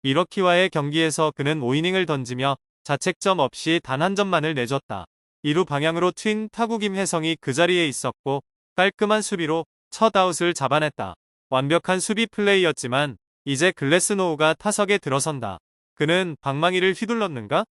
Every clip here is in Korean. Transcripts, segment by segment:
미러키와의 경기에서 그는 5이닝을 던지며 자책점 없이 단 한 점만을 내줬다. 2루 방향으로 튄 타구 김혜성이 그 자리에 있었고 깔끔한 수비로 첫 아웃을 잡아냈다. 완벽한 수비 플레이였지만 이제 글래스노우가 타석에 들어선다. 그는 방망이를 휘둘렀는가?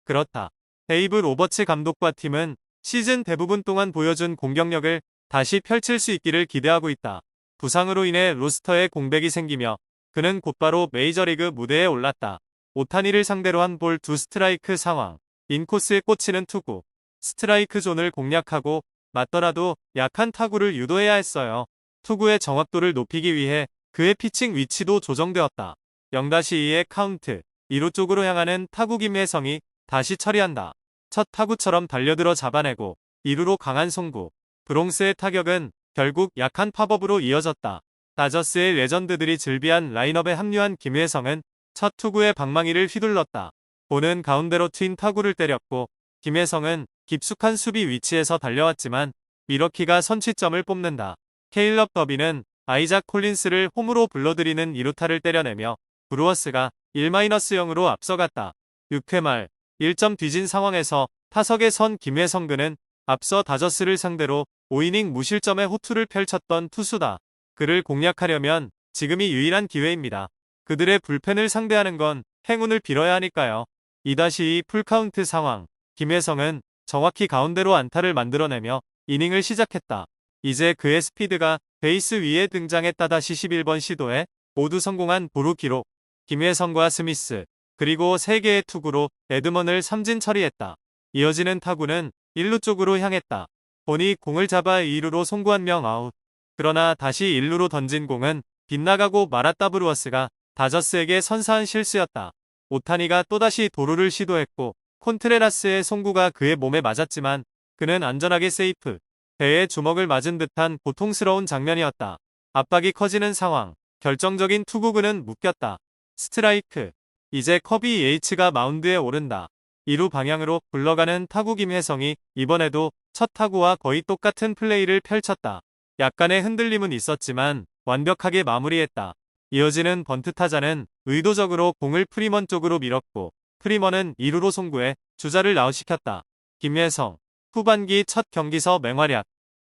그렇다. 데이브 로버츠 감독과 팀은 시즌 대부분 동안 보여준 공격력을 다시 펼칠 수 있기를 기대하고 있다. 부상으로 인해 로스터에 공백이 생기며 그는 곧바로 메이저리그 무대에 올랐다. 오타니를 상대로 한 볼 2스트라이크 상황. 인코스에 꽂히는 투구. 스트라이크 존을 공략하고 맞더라도 약한 타구를 유도해야 했어요. 투구의 정확도를 높이기 위해 그의 피칭 위치도 조정되었다. 0-2의 카운트. 2루 쪽으로 향하는 타구 김혜성이 다시 처리한다. 첫 타구처럼 달려들어 잡아내고 2루로 강한 송구. 브롱스의 타격은 결국 약한 팝업으로 이어졌다. 다저스의 레전드들이 즐비한 라인업에 합류한 김혜성은 첫 투구에 방망이를 휘둘렀다. 볼은 가운데로 튄 타구를 때렸고 김혜성은 깊숙한 수비 위치에서 달려왔지만 미러키가 선취점을 뽑는다. 케일럽 더비는 아이작 콜린스를 홈으로 불러들이는 2루타를 때려내며 브루어스가 1-0으로 앞서갔다. 6회 말 1점 뒤진 상황에서 타석에 선 김혜성 그는 앞서 다저스를 상대로 5이닝 무실점의 호투를 펼쳤던 투수다. 그를 공략하려면 지금이 유일한 기회입니다. 그들의 불펜을 상대하는 건 행운을 빌어야 하니까요. 2-2 풀카운트 상황. 김혜성은 정확히 가운데로 안타를 만들어내며 이닝을 시작했다. 이제 그의 스피드가 베이스 위에 등장했다. 11번 시도에 모두 성공한 보루 기록. 김혜성과 스미스 그리고 3개의 투구로 에드먼을 삼진 처리했다. 이어지는 타구는 1루 쪽으로 향했다. 본이 공을 잡아 2루로 송구한 명 아웃. 그러나 다시 1루로 던진 공은 빗나가고 말았다. 브루어스가 다저스에게 선사한 실수였다. 오타니가 또다시 도루를 시도했고 콘트레라스의 송구가 그의 몸에 맞았지만 그는 안전하게 세이프. 배에 주먹을 맞은 듯한 고통스러운 장면이었다. 압박이 커지는 상황. 결정적인 투구 그는 묶였다. 스트라이크. 이제 커비 예이츠가 마운드에 오른다. 2루 방향으로 굴러가는 타구 김혜성이 이번에도 첫 타구와 거의 똑같은 플레이를 펼쳤다. 약간의 흔들림은 있었지만 완벽하게 마무리했다. 이어지는 번트 타자는 의도적으로 공을 프리먼 쪽으로 밀었고 프리먼은 2루로 송구해 주자를 아웃시켰다. 김혜성 후반기 첫 경기서 맹활약.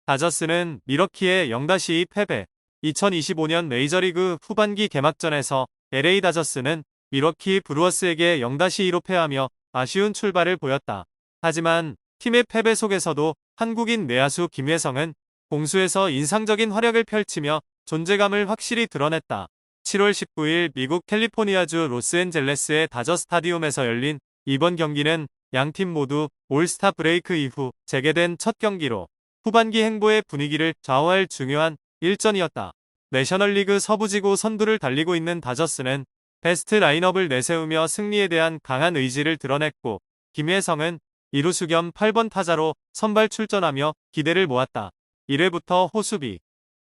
다저스는 미러키의 0-2 패배. 2025년 메이저리그 후반기 개막전에서 LA 다저스는 미러키 브루어스에게 0-2로 패하며 아쉬운 출발을 보였다. 하지만 팀의 패배 속에서도 한국인 내야수 김혜성은 공수에서 인상적인 활약을 펼치며 존재감을 확실히 드러냈다. 7월 19일 미국 캘리포니아주 로스앤젤레스의 다저 스타디움에서 열린 이번 경기는 양팀 모두 올스타 브레이크 이후 재개된 첫 경기로 후반기 행보의 분위기를 좌우할 중요한 일전이었다. 내셔널리그 서부지구 선두를 달리고 있는 다저스는 베스트 라인업을 내세우며 승리에 대한 강한 의지를 드러냈고 김혜성은 2루수 겸 8번 타자로 선발 출전하며 기대를 모았다. 1회부터 호수비.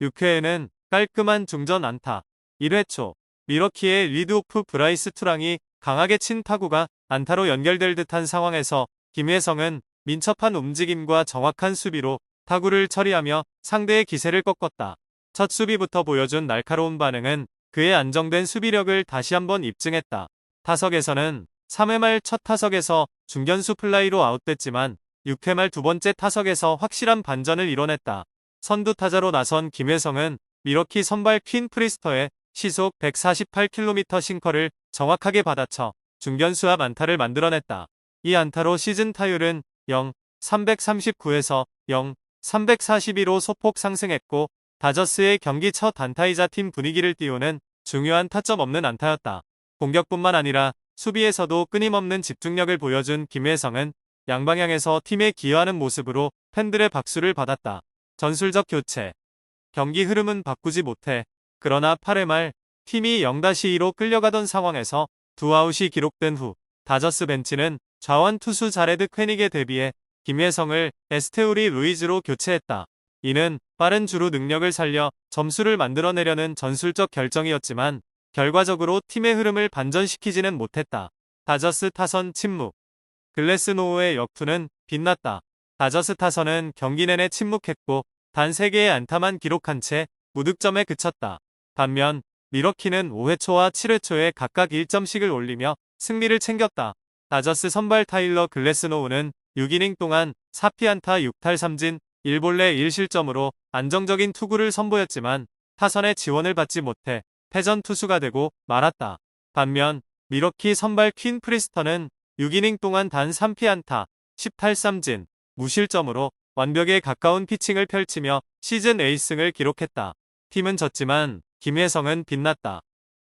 6회에는 깔끔한 중전 안타. 1회 초 미러키의 리드오프 브라이스 투랑이 강하게 친 타구가 안타로 연결될 듯한 상황에서 김혜성은 민첩한 움직임과 정확한 수비로 타구를 처리하며 상대의 기세를 꺾었다. 첫 수비부터 보여준 날카로운 반응은 그의 안정된 수비력을 다시 한번 입증했다. 타석에서는 3회 말 첫 타석에서 중견수 플라이로 아웃됐지만 6회 말 두 번째 타석에서 확실한 반전을 이뤄냈다. 선두 타자로 나선 김혜성은 미러키 선발 퀸 프리스터의 시속 148km 싱커를 정확하게 받아쳐 중견수 앞 안타를 만들어냈다. 이 안타로 시즌 타율은 0.339에서 0.342로 소폭 상승했고 다저스의 경기 첫 안타이자 팀 분위기를 띄우는 중요한 타점 없는 안타였다. 공격뿐만 아니라 수비에서도 끊임없는 집중력을 보여준 김혜성은 양방향에서 팀에 기여하는 모습으로 팬들의 박수를 받았다. 전술적 교체. 경기 흐름은 바꾸지 못해. 그러나 8회 말 팀이 0-2로 끌려가던 상황에서 두 아웃이 기록된 후 다저스 벤치는 좌완 투수 자레드 퀘닉에 대비해 김혜성을 에스테우리 루이즈로 교체했다. 이는 빠른 주루 능력을 살려 점수를 만들어내려는 전술적 결정이었지만 결과적으로 팀의 흐름을 반전시키지는 못했다. 다저스 타선 침묵. 글래스노우의 역투는 빛났다. 다저스 타선은 경기 내내 침묵했고 단 3개의 안타만 기록한 채 무득점에 그쳤다. 반면 미러키는 5회 초와 7회 초에 각각 1점씩을 올리며 승리를 챙겼다. 다저스 선발 타일러 글래스노우는 6이닝 동안 4피안타 6탈 3진 1볼넷 1실점으로 안정적인 투구를 선보였지만 타선의 지원을 받지 못해 패전 투수가 되고 말았다. 반면 미러키 선발 퀸 프리스터는 6이닝 동안 단 3피안타 10탈 3진 무실점으로 완벽에 가까운 피칭을 펼치며 시즌 에이스승을 기록했다. 팀은 졌지만 김혜성은 빛났다.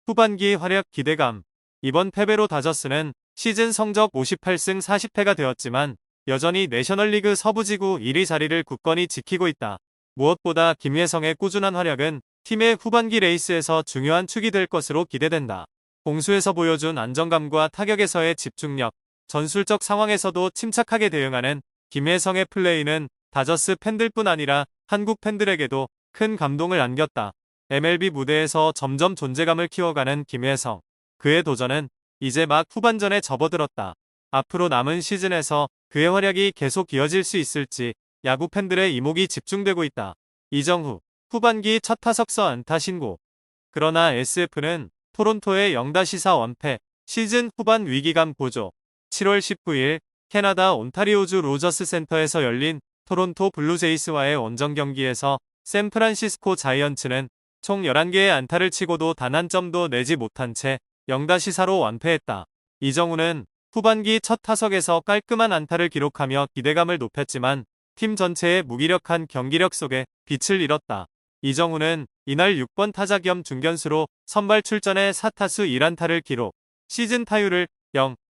후반기 활약 기대감. 이번 패배로 다저스는 시즌 성적 58승 40패가 되었지만 여전히 내셔널리그 서부지구 1위 자리를 굳건히 지키고 있다. 무엇보다 김혜성의 꾸준한 활약은 팀의 후반기 레이스에서 중요한 축이 될 것으로 기대된다. 공수에서 보여준 안정감과 타격에서의 집중력, 전술적 상황에서도 침착하게 대응하는 김혜성의 플레이는 다저스 팬들뿐 아니라 한국 팬들에게도 큰 감동을 안겼다. MLB 무대에서 점점 존재감을 키워가는 김혜성. 그의 도전은 이제 막 후반전에 접어들었다. 앞으로 남은 시즌에서 그의 활약이 계속 이어질 수 있을지 야구 팬들의 이목이 집중되고 있다. 이정후, 후반기 첫 타석서 안타 신고. 그러나 SF는 토론토의 0-4 원패, 시즌 후반 위기감 고조. 7월 19일 캐나다 온타리오주 로저스 센터에서 열린 토론토 블루제이스와의 원정 경기에서 샌프란시스코 자이언츠는 총 11개의 안타를 치고도 단 한 점도 내지 못한 채 0-4로 완패했다. 이정우는 후반기 첫 타석에서 깔끔한 안타를 기록하며 기대감을 높였지만 팀 전체의 무기력한 경기력 속에 빛을 잃었다. 이정우는 이날 6번 타자 겸 중견수로 선발 출전해 4타수 1안타를 기록, 시즌 타율을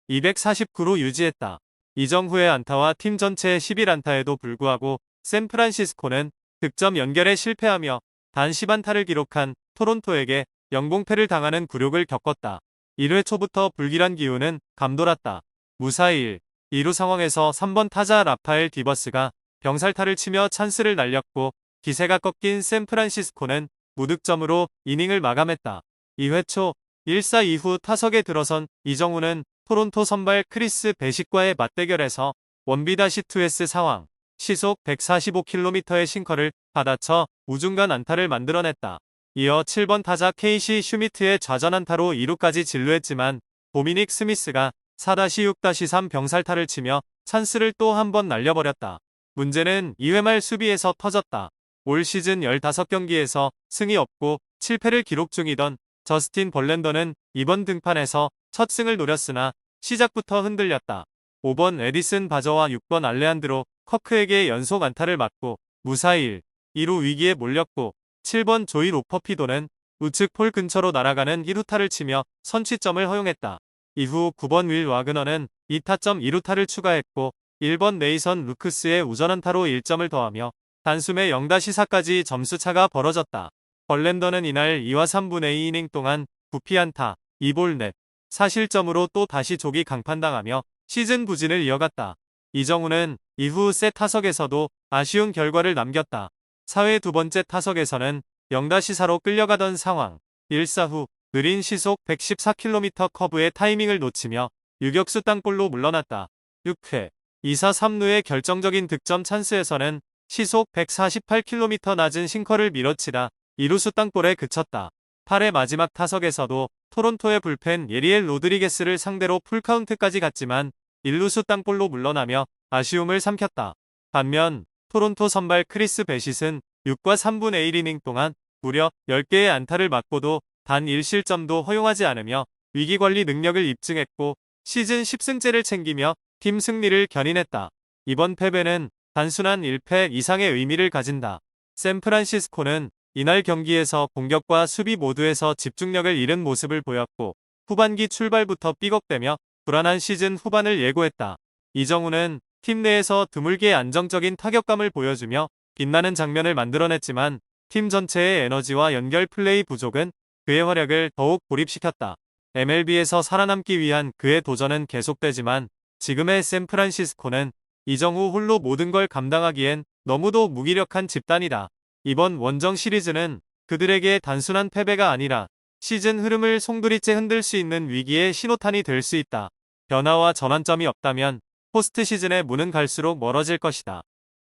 0.249로 유지했다. 이정후의 안타와 팀 전체의 11안타에도 불구하고 샌프란시스코는 득점 연결에 실패하며 단 10안타를 기록한 토론토에게 영봉패를 당하는 굴욕을 겪었다. 1회 초부터 불길한 기운은 감돌았다. 무사히 2루 상황에서 3번 타자 라파엘 디버스가 병살타를 치며 찬스를 날렸고 기세가 꺾인 샌프란시스코는 무득점으로 이닝을 마감했다. 2회 초 1사 이후 타석에 들어선 이정우는 토론토 선발 크리스 베식과의 맞대결에서 원비-2S 상황, 시속 145km의 싱커를 받아쳐 우중간 안타를 만들어냈다. 이어 7번 타자 케이시 슈미트의 좌전 안타로 2루까지 진루했지만 도미닉 스미스가 4-6-3 병살타를 치며 찬스를 또 한 번 날려버렸다. 문제는 2회 말 수비에서 터졌다. 올 시즌 15경기에서 승이 없고 7패를 기록 중이던 저스틴 벌랜더는 이번 등판에서 첫 승을 노렸으나 시작부터 흔들렸다. 5번 에디슨 바저와 6번 알레한드로 커크에게 연속 안타를 맞고 무사히 2루 위기에 몰렸고 7번 조이 로퍼피도는 우측 폴 근처로 날아가는 1루타를 치며 선취점을 허용했다. 이후 9번 윌 와그너는 2타점 2루타를 추가했고 1번 네이선 루크스의 우전안타로 1점을 더하며 단숨에 0-4까지 점수차가 벌어졌다. 벌랜더는 이날 2와 3분의 2이닝 동안 9피안타, 2볼넷, 4실점으로 또 다시 조기 강판당하며 시즌 부진을 이어갔다. 이정우는 이후 세 타석에서도 아쉬운 결과를 남겼다. 4회 두 번째 타석에서는 0-4로 끌려가던 상황, 1사 후 느린 시속 114km 커브의 타이밍을 놓치며 유격수 땅볼로 물러났다. 6회 2사 3루의 결정적인 득점 찬스에서는 시속 148km 낮은 싱커를 밀어치다 2루수 땅볼에 그쳤다. 8회 마지막 타석에서도 토론토의 불펜 예리엘 로드리게스를 상대로 풀카운트까지 갔지만 1루수 땅볼로 물러나며 아쉬움을 삼켰다. 반면 토론토 선발 크리스 베싯은 6과 3분의 1이닝 동안 무려 10개의 안타를 맞고도 단 1실점도 허용하지 않으며 위기관리 능력을 입증했고 시즌 10승째를 챙기며 팀 승리를 견인했다. 이번 패배는 단순한 1패 이상의 의미를 가진다. 샌프란시스코는 이날 경기에서 공격과 수비 모두에서 집중력을 잃은 모습을 보였고 후반기 출발부터 삐걱대며 불안한 시즌 후반을 예고했다. 이정우는 팀 내에서 드물게 안정적인 타격감을 보여주며 빛나는 장면을 만들어냈지만 팀 전체의 에너지와 연결 플레이 부족은 그의 활약을 더욱 고립시켰다. MLB에서 살아남기 위한 그의 도전은 계속되지만 지금의 샌프란시스코는 이정후 홀로 모든 걸 감당하기엔 너무도 무기력한 집단이다. 이번 원정 시리즈는 그들에게 단순한 패배가 아니라 시즌 흐름을 송두리째 흔들 수 있는 위기의 신호탄이 될 수 있다. 변화와 전환점이 없다면 포스트 시즌의 문은 갈수록 멀어질 것이다.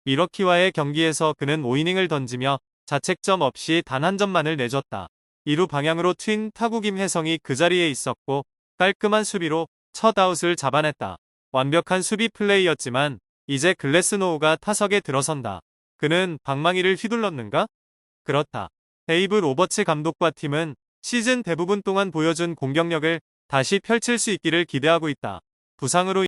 미러키와의 경기에서 그는 5이닝을 던지며 자책점 없이 단 한 점만을 내줬다. 2루 방향으로 튄 타구 김혜성이 그 자리에 있었고 깔끔한 수비로 첫 아웃을 잡아냈다. 완벽한 수비 플레이였지만 이제 글래스노우가 타석에 들어선다. 그는 방망이를 휘둘렀는가? 그렇다. 데이브 로버츠 감독과 팀은 시즌 대부분 동안 보여준 공격력을 다시 펼칠 수 있기를 기대하고 있다. 부상으로